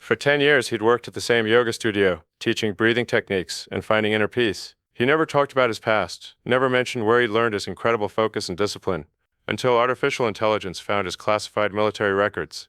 For 10 years, he'd worked at the same yoga studio, teaching breathing techniques and finding inner peace. He never talked about his past, never mentioned where he'd learned his incredible focus and discipline, until artificial intelligence found his classified military records.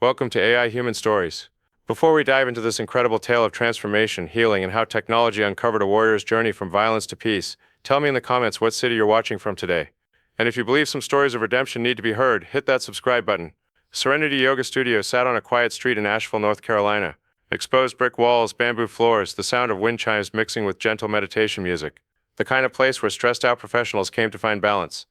Welcome to AI Human Stories. Before we dive into this incredible tale of transformation, healing, and how technology uncovered a warrior's journey from violence to peace, tell me in the comments what city you're watching from today. And if you believe some stories of redemption need to be heard, hit that subscribe button. Serenity Yoga Studio sat on a quiet street in Asheville, North Carolina. Exposed brick walls, bamboo floors, the sound of wind chimes mixing with gentle meditation music. The kind of place where stressed-out professionals came to find balance.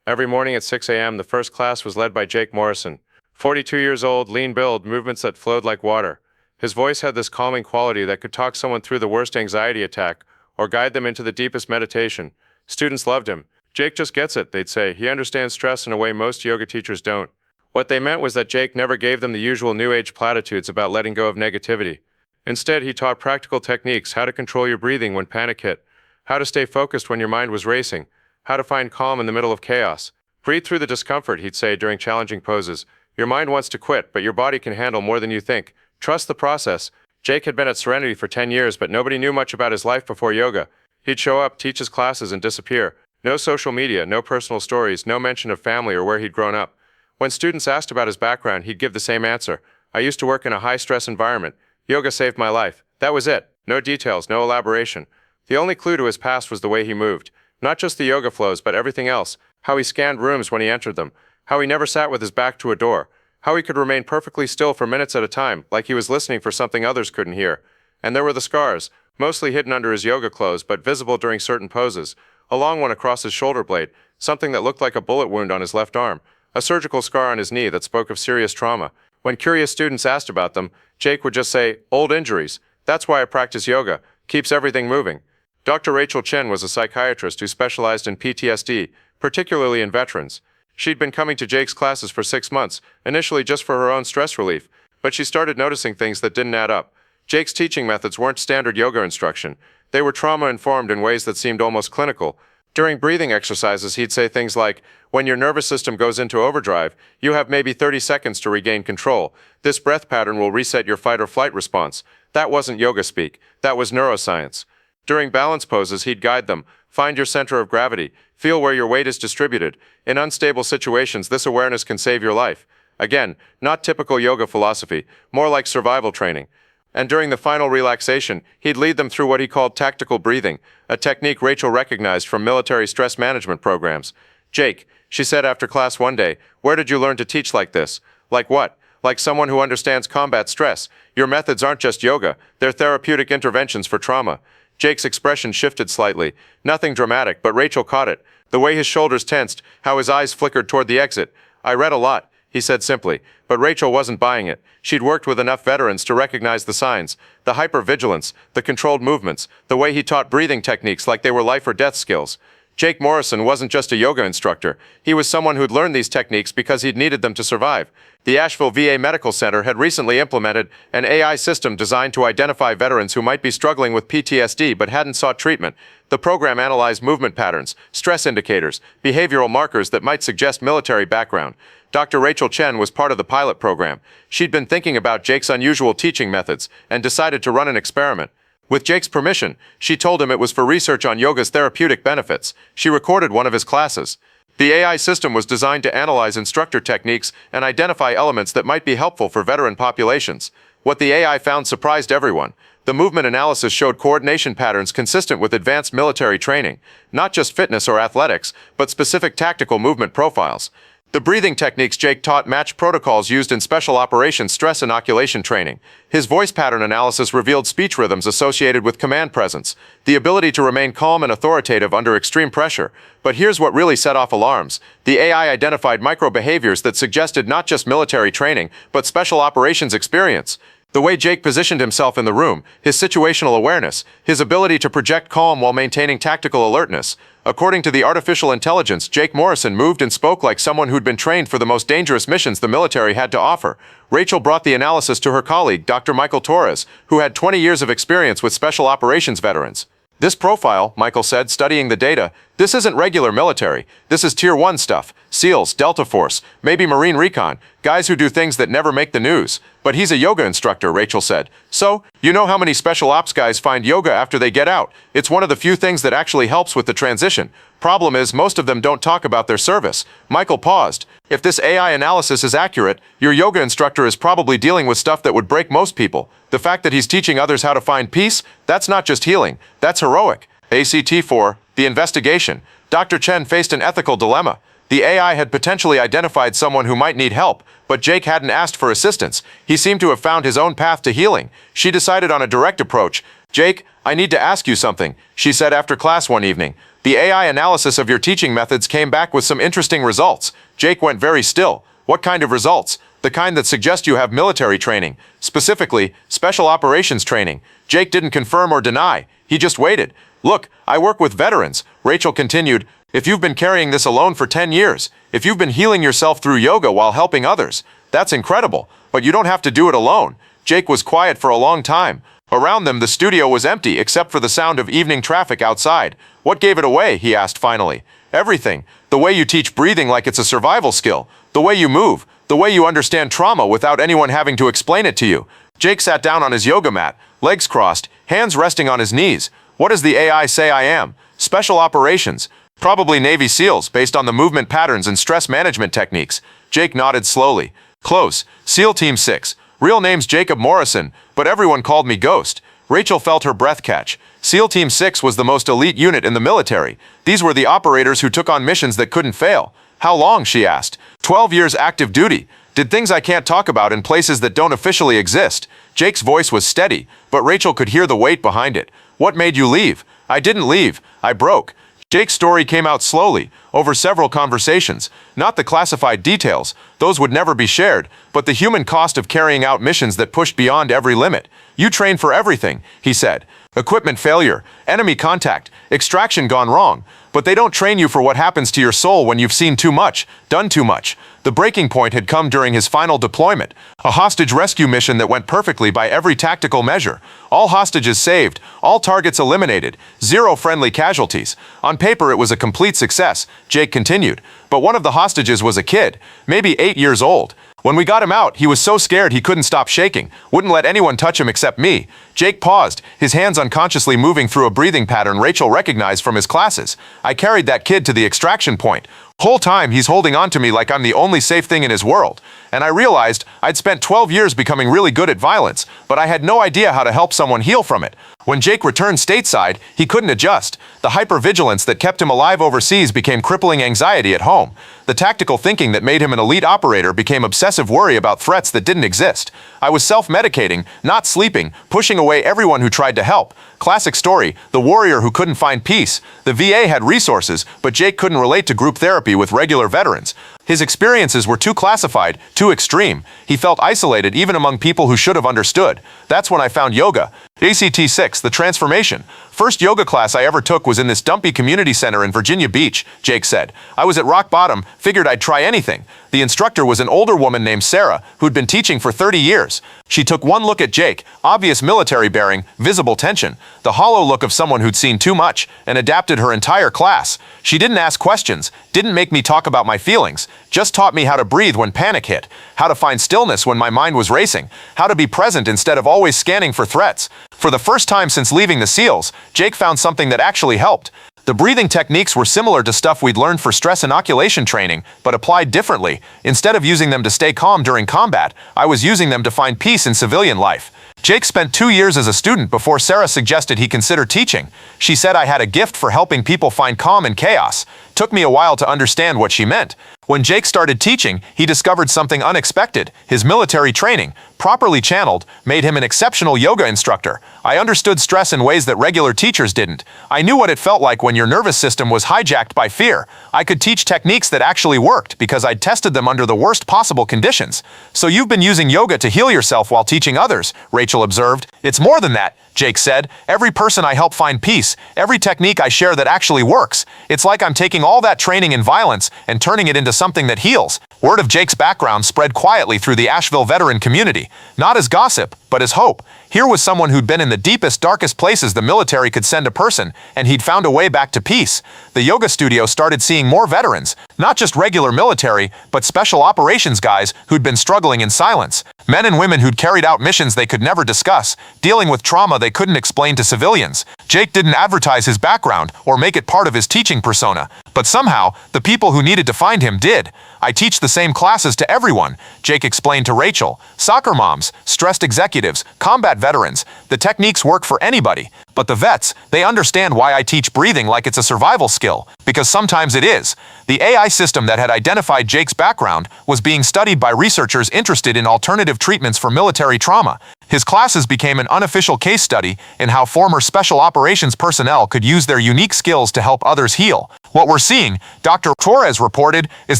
Every morning at 6 a.m., the first class was led by Jake Morrison. 42 years old, lean build, movements that flowed like water. His voice had this calming quality that could talk someone through the worst anxiety attack or guide them into the deepest meditation. Students loved him. Jake just gets it, they'd say. He understands stress in a way most yoga teachers don't. What they meant was that Jake never gave them the usual New Age platitudes about letting go of negativity. Instead, he taught practical techniques: how to control your breathing when panic hit, how to stay focused when your mind was racing, how to find calm in the middle of chaos. Breathe through the discomfort, he'd say during challenging poses. Your mind wants to quit, but your body can handle more than you think. Trust the process. Jake had been at Serenity for 10 years, but nobody knew much about his life before yoga. He'd show up, teach his classes, and disappear. No social media, no personal stories, no mention of family or where he'd grown up. When students asked about his background, he'd give the same answer. I used to work in a high-stress environment. Yoga saved my life. That was it. No details, no elaboration. The only clue to his past was the way he moved. Not just the yoga flows, but everything else. How he scanned rooms when he entered them. How he never sat with his back to a door. How he could remain perfectly still for minutes at a time, like he was listening for something others couldn't hear. And there were the scars, mostly hidden under his yoga clothes, but visible during certain poses. A long one across his shoulder blade, something that looked like a bullet wound on his left arm. A surgical scar on his knee that spoke of serious trauma. When curious students asked about them, Jake would just say, "Old injuries. That's why I practice yoga. Keeps everything moving." Dr. Rachel Chen was a psychiatrist who specialized in PTSD, particularly in veterans. She'd been coming to Jake's classes for 6 months, initially just for her own stress relief, but she started noticing things that didn't add up. Jake's teaching methods weren't standard yoga instruction. They were trauma-informed in ways that seemed almost clinical. During breathing exercises, he'd say things like, when your nervous system goes into overdrive, you have maybe 30 seconds to regain control. This breath pattern will reset your fight or flight response. That wasn't yoga speak. That was neuroscience. During balance poses, he'd guide them. Find your center of gravity. Feel where your weight is distributed. In unstable situations, this awareness can save your life. Again, not typical yoga philosophy, more like survival training. And during the final relaxation, he'd lead them through what he called tactical breathing, a technique Rachel recognized from military stress management programs. "Jake," she said after class one day, "where did you learn to teach like this?" "Like what?" "Like someone who understands combat stress. Your methods aren't just yoga, they're therapeutic interventions for trauma." Jake's expression shifted slightly. Nothing dramatic, but Rachel caught it. The way his shoulders tensed, how his eyes flickered toward the exit. "I read a lot," he said simply. But Rachel wasn't buying it. She'd worked with enough veterans to recognize the signs, the hypervigilance, the controlled movements, the way he taught breathing techniques like they were life or death skills. Jake Morrison wasn't just a yoga instructor. He was someone who'd learned these techniques because he'd needed them to survive. The Asheville VA Medical Center had recently implemented an AI system designed to identify veterans who might be struggling with PTSD but hadn't sought treatment. The program analyzed movement patterns, stress indicators, behavioral markers that might suggest military background. Dr. Rachel Chen was part of the pilot program. She'd been thinking about Jake's unusual teaching methods and decided to run an experiment. With Jake's permission, she told him it was for research on yoga's therapeutic benefits. She recorded one of his classes. The AI system was designed to analyze instructor techniques and identify elements that might be helpful for veteran populations. What the AI found surprised everyone. The movement analysis showed coordination patterns consistent with advanced military training, not just fitness or athletics, but specific tactical movement profiles. The breathing techniques Jake taught matched protocols used in special operations stress inoculation training. His voice pattern analysis revealed speech rhythms associated with command presence, the ability to remain calm and authoritative under extreme pressure. But here's what really set off alarms. The AI identified micro-behaviors that suggested not just military training, but special operations experience. The way Jake positioned himself in the room, his situational awareness, his ability to project calm while maintaining tactical alertness. According to the artificial intelligence, Jake Morrison moved and spoke like someone who'd been trained for the most dangerous missions the military had to offer. Rachel brought the analysis to her colleague, Dr. Michael Torres, who had 20 years of experience with special operations veterans. "This profile," Michael said, studying the data, This isn't regular military. This is Tier 1 stuff. SEALs, Delta Force, maybe Marine Recon, guys who do things that never make the news. But he's a yoga instructor, Rachel said. So, you know how many special ops guys find yoga after they get out? It's one of the few things that actually helps with the transition. Problem is, most of them don't talk about their service. Michael paused. If this AI analysis is accurate, your yoga instructor is probably dealing with stuff that would break most people. The fact that he's teaching others how to find peace, that's not just healing, that's heroic. ACT4, the investigation. Dr. Chen faced an ethical dilemma. The AI had potentially identified someone who might need help, but Jake hadn't asked for assistance. He seemed to have found his own path to healing. She decided on a direct approach. "Jake, I need to ask you something," she said after class one evening. "The AI analysis of your teaching methods came back with some interesting results." Jake went very still. "What kind of results?" "The kind that suggest you have military training. Specifically, special operations training." Jake didn't confirm or deny. He just waited. "Look, I work with veterans," Rachel continued. "If you've been carrying this alone for 10 years, if you've been healing yourself through yoga while helping others, that's incredible, but you don't have to do it alone." Jake was quiet for a long time. Around them, the studio was empty except for the sound of evening traffic outside. "What gave it away?" he asked finally. "Everything. The way you teach breathing like it's a survival skill. The way you move. The way you understand trauma without anyone having to explain it to you." Jake sat down on his yoga mat, legs crossed, hands resting on his knees. "What does the AI say I am?" "Special operations. Probably Navy SEALs based on the movement patterns and stress management techniques." Jake nodded slowly. "Close. SEAL Team 6. Real name's Jacob Morrison, but everyone called me Ghost." Rachel felt her breath catch. SEAL Team 6 was the most elite unit in the military. These were the operators who took on missions that couldn't fail. "How long?" she asked. 12 years active duty. "Did things I can't talk about in places that don't officially exist." Jake's voice was steady, but Rachel could hear the weight behind it. "What made you leave?" "I didn't leave. I broke." Jake's story came out slowly, over several conversations. Not the classified details, those would never be shared, but the human cost of carrying out missions that pushed beyond every limit. "You train for everything," he said. "Equipment failure, enemy contact, extraction gone wrong. But they don't train you for what happens to your soul when you've seen too much, done too much." The breaking point had come during his final deployment, a hostage rescue mission that went perfectly by every tactical measure. All hostages saved, all targets eliminated, zero friendly casualties. On paper it was a complete success, Jake continued. But one of the hostages was a kid, maybe 8 years old. "When we got him out, he was so scared he couldn't stop shaking, wouldn't let anyone touch him except me." Jake paused, his hands unconsciously moving through a breathing pattern Rachel recognized from his classes. "I carried that kid to the extraction point. Whole time he's holding on to me like I'm the only safe thing in his world. And I realized I'd spent 12 years becoming really good at violence, but I had no idea how to help someone heal from it." When Jake returned stateside, he couldn't adjust. The hypervigilance that kept him alive overseas became crippling anxiety at home. The tactical thinking that made him an elite operator became obsessive worry about threats that didn't exist. "I was self-medicating, not sleeping, pushing away everyone who tried to help." Classic story, the warrior who couldn't find peace. The VA had resources, but Jake couldn't relate to group therapy with regular veterans. His experiences were too classified, too extreme. He felt isolated even among people who should have understood. "That's when I found yoga." ACT 6, the transformation. "First yoga class I ever took was in this dumpy community center in Virginia Beach," Jake said. "I was at rock bottom, figured I'd try anything." The instructor was an older woman named Sarah, who'd been teaching for 30 years. She took one look at Jake, obvious military bearing, visible tension, the hollow look of someone who'd seen too much, and adapted her entire class. She didn't ask questions, didn't make me talk about my feelings, just taught me how to breathe when panic hit, how to find stillness when my mind was racing, how to be present instead of always scanning for threats. For the first time since leaving the SEALs, Jake found something that actually helped. The breathing techniques were similar to stuff we'd learned for stress inoculation training, but applied differently. Instead of using them to stay calm during combat, I was using them to find peace in civilian life. Jake spent 2 years as a student before Sarah suggested he consider teaching. She said I had a gift for helping people find calm in chaos. Took me a while to understand what she meant. When Jake started teaching, he discovered something unexpected. His military training, properly channeled, made him an exceptional yoga instructor. I understood stress in ways that regular teachers didn't. I knew what it felt like when your nervous system was hijacked by fear. I could teach techniques that actually worked because I'd tested them under the worst possible conditions. "So you've been using yoga to heal yourself while teaching others," Rachel observed. "It's more than that," Jake said. "Every person I help find peace, every technique I share that actually works. It's like I'm taking all that training in violence and turning it into something that heals." Word of Jake's background spread quietly through the Asheville veteran community, not as gossip, but as hope. Here was someone who'd been in the deepest, darkest places the military could send a person, and he'd found a way back to peace. The yoga studio started seeing more veterans, not just regular military, but special operations guys who'd been struggling in silence. Men and women who'd carried out missions they could never discuss, dealing with trauma they couldn't explain to civilians. Jake didn't advertise his background or make it part of his teaching persona, but somehow, the people who needed to find him did. I teach the same classes to everyone, Jake explained to Rachel. Soccer moms, stressed executives, combat veterans. The techniques work for anybody. But the vets, they understand why I teach breathing like it's a survival skill, because sometimes it is. The AI system that had identified Jake's background was being studied by researchers interested in alternative treatments for military trauma. His classes became an unofficial case study in how former special operations personnel could use their unique skills to help others heal. What we're seeing, Dr. Torres reported, is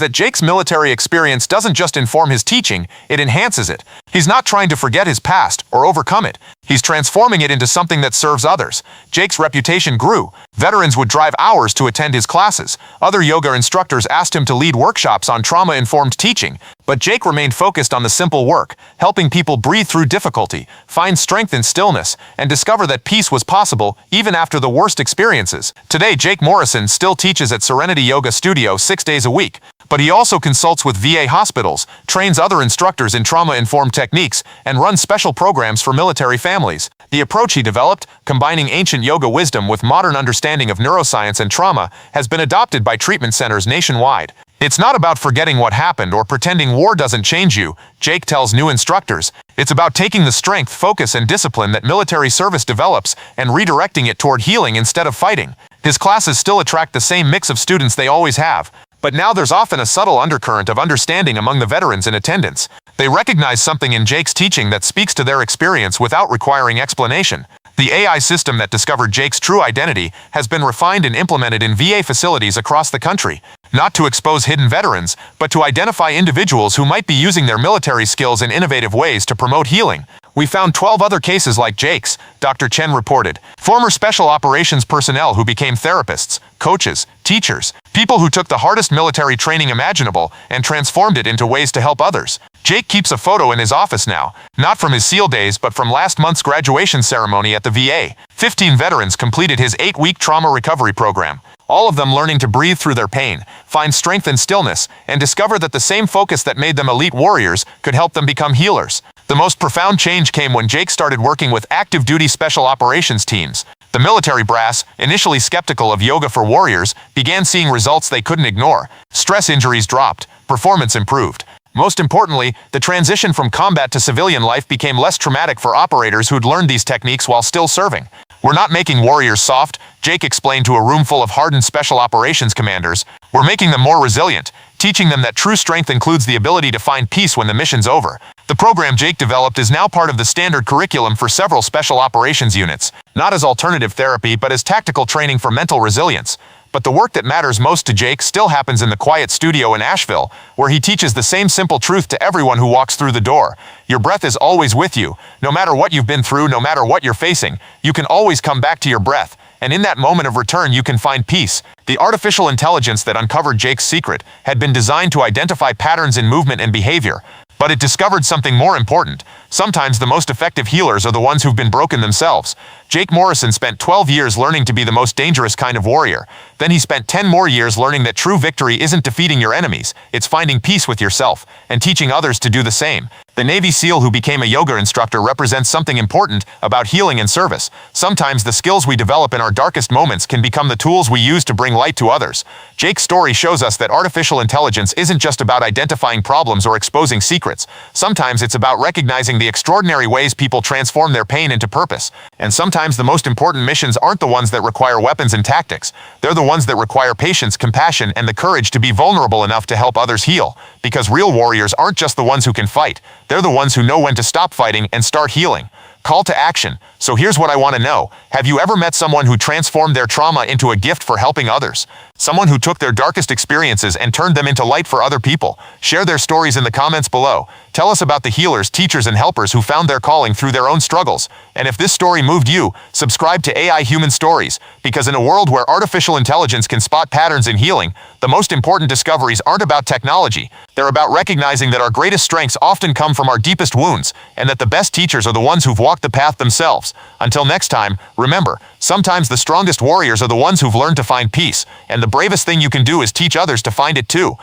that Jake's military experience doesn't just inform his teaching, it enhances it. He's not trying to forget his past or overcome it. He's transforming it into something that serves others. Jake's reputation grew. Veterans would drive hours to attend his classes. Other yoga instructors asked him to lead workshops on trauma-informed teaching. But Jake remained focused on the simple work, helping people breathe through difficulty, find strength in stillness, and discover that peace was possible even after the worst experiences. Today, Jake Morrison still teaches at Serenity Yoga Studio 6 days a week. But he also consults with VA hospitals, trains other instructors in trauma-informed techniques, and runs special programs for military families. The approach he developed, combining ancient yoga wisdom with modern understanding of neuroscience and trauma, has been adopted by treatment centers nationwide. It's not about forgetting what happened or pretending war doesn't change you, Jake tells new instructors. It's about taking the strength, focus, and discipline that military service develops and redirecting it toward healing instead of fighting. His classes still attract the same mix of students they always have. But now there's often a subtle undercurrent of understanding among the veterans in attendance. They recognize something in Jake's teaching that speaks to their experience without requiring explanation. The AI system that discovered Jake's true identity has been refined and implemented in VA facilities across the country, not to expose hidden veterans, but to identify individuals who might be using their military skills in innovative ways to promote healing. We found 12 other cases like Jake's, Dr. Chen reported. Former special operations personnel who became therapists, coaches, teachers, people who took the hardest military training imaginable and transformed it into ways to help others. Jake keeps a photo in his office now, not from his SEAL days but from last month's graduation ceremony at the VA. 15 veterans completed his 8-week trauma recovery program, all of them learning to breathe through their pain, find strength in stillness, and discover that the same focus that made them elite warriors could help them become healers. The most profound change came when Jake started working with active duty special operations teams. The military brass, initially skeptical of yoga for warriors, began seeing results they couldn't ignore. Stress injuries dropped, performance improved. Most importantly, the transition from combat to civilian life became less traumatic for operators who'd learned these techniques while still serving. We're not making warriors soft, Jake explained to a room full of hardened special operations commanders. We're making them more resilient, teaching them that true strength includes the ability to find peace when the mission's over. The program Jake developed is now part of the standard curriculum for several special operations units, not as alternative therapy but as tactical training for mental resilience. But the work that matters most to Jake still happens in the quiet studio in Asheville, where he teaches the same simple truth to everyone who walks through the door. Your breath is always with you. No matter what you've been through, no matter what you're facing, you can always come back to your breath. And in that moment of return you can find peace. The artificial intelligence that uncovered Jake's secret had been designed to identify patterns in movement and behavior. But it discovered something more important. Sometimes the most effective healers are the ones who've been broken themselves. Jake Morrison spent 12 years learning to be the most dangerous kind of warrior. Then he spent 10 more years learning that true victory isn't defeating your enemies, it's finding peace with yourself, and teaching others to do the same. The Navy SEAL who became a yoga instructor represents something important about healing and service. Sometimes the skills we develop in our darkest moments can become the tools we use to bring light to others. Jake's story shows us that artificial intelligence isn't just about identifying problems or exposing secrets. Sometimes it's about recognizing the extraordinary ways people transform their pain into purpose. And sometimes the most important missions aren't the ones that require weapons and tactics. They're the ones that require patience, compassion, and the courage to be vulnerable enough to help others heal. Because real warriors aren't just the ones who can fight. They're the ones who know when to stop fighting and start healing. Call to action. So here's what I want to know. Have you ever met someone who transformed their trauma into a gift for helping others? Someone who took their darkest experiences and turned them into light for other people? Share their stories in the comments below. Tell us about the healers, teachers, and helpers who found their calling through their own struggles. And if this story moved you, subscribe to AI Human Stories, because in a world where artificial intelligence can spot patterns in healing, the most important discoveries aren't about technology. They're about recognizing that our greatest strengths often come from our deepest wounds, and that the best teachers are the ones who've walked the path themselves. Until next time, remember, sometimes the strongest warriors are the ones who've learned to find peace, and the bravest thing you can do is teach others to find it too.